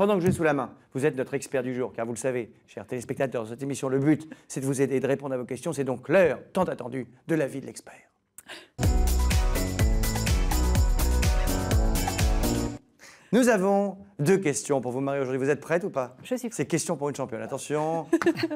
pendant que je l'ai sous la main, vous êtes notre expert du jour, car vous le savez, chers téléspectateurs de cette émission, le but, c'est de vous aider et de répondre à vos questions. C'est donc l'heure tant attendue de l'avis de l'expert. Nous avons 2 questions pour vous, Marie, aujourd'hui. Vous êtes prête ou pas? Je suis prête. C'est question pour une championne. Attention,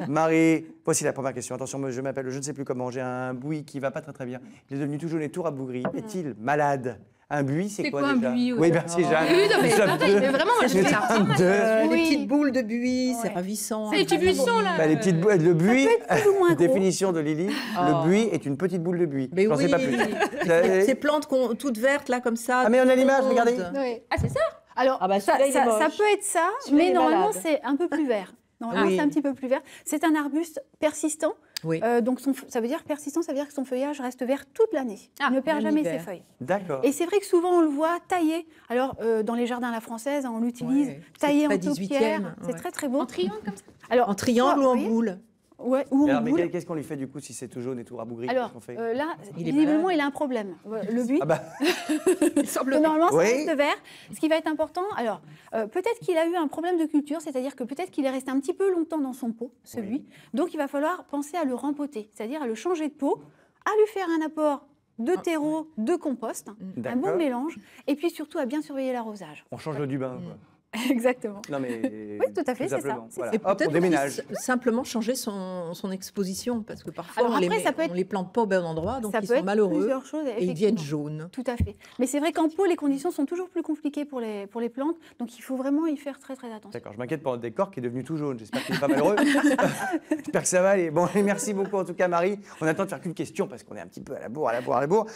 Marie, voici la première question. Attention, je m'appelle, je ne sais plus comment, j'ai un buis qui va pas très bien. Il est devenu tout jaune et tout rabougri. Est-il malade? Un buis, c'est quoi un déjà? buis? Oui, merci Jeanne. Oui, non, mais Nous sommes attendez, deux. mais vraiment, moi, je Nous fais ça. sommes deux. Oui. Les petites boules de buis, c'est Ouais. ravissant. C'est les petits buissons, là. Bah, les petites boules, le buis, plus ou moins gros. définition de Lily, le buis est une petite boule de buis. Mais J'en sais oui, pas plus. ces plantes toutes vertes là comme ça. Ah mais on a l'image, rondes. regardez. Oui. Ah, c'est ça? Alors, Ah bah, ça, celui-là, il est ça moche. peut être ça, Celui-là, il mais est normalement, malade. c'est un peu plus vert. Normalement, Oui. c'est un petit peu plus vert. C'est un arbuste persistant. Oui. Donc, ça veut dire persistant, ça veut dire que son feuillage reste vert toute l'année. Ah, Il ne perd même jamais hiver. ses feuilles. D'accord. Et c'est vrai que souvent, on le voit taillé. Alors, dans les jardins à la française, on l'utilise Ouais, taillé c'est en très paupières. 18e, C'est ouais. très, très beau. En triangle, comme ça? Alors, En triangle ou en oui. boule. Ouais, ou en Alors, mais boule. qu'est-ce qu'on lui fait du coup si c'est tout jaune et tout rabougri? Alors, qu'est-ce qu'on fait là, Il est visiblement, malade. il a un problème. Le buis, Ah bah, Il semble. normalement, ça Oui. reste vert. Ce qui va être important, alors, peut-être qu'il a eu un problème de culture, c'est-à-dire que peut-être qu'il est resté un petit peu longtemps dans son pot, ce Oui. buis. Donc, il va falloir penser à le rempoter, c'est-à-dire à le changer de pot, à lui faire un apport de terreau, de compost, un D'accord. bon mélange, et puis surtout à bien surveiller l'arrosage. on change du bain. Quoi. Exactement. Non mais. Oui, tout à fait, c'est ça, simplement. c'est Voilà. Et Hop, on peut-être déménage. aussi simplement changer son exposition parce que parfois Alors après, ça peut on être- les plante pas au bon endroit donc Ça ils peut sont être malheureux plusieurs choses, et ils deviennent effectivement. jaunes. Tout à fait. Mais c'est vrai qu'en pot, les conditions sont toujours plus compliquées pour les plantes, donc il faut vraiment y faire très très attention. D'accord, je m'inquiète pour notre décor qui est devenu tout jaune. J'espère qu'il n'est pas malheureux. J'espère que ça va aller. Bon, et merci beaucoup en tout cas, Marie. On attend de faire qu'une question parce qu'on est un petit peu à la bourre.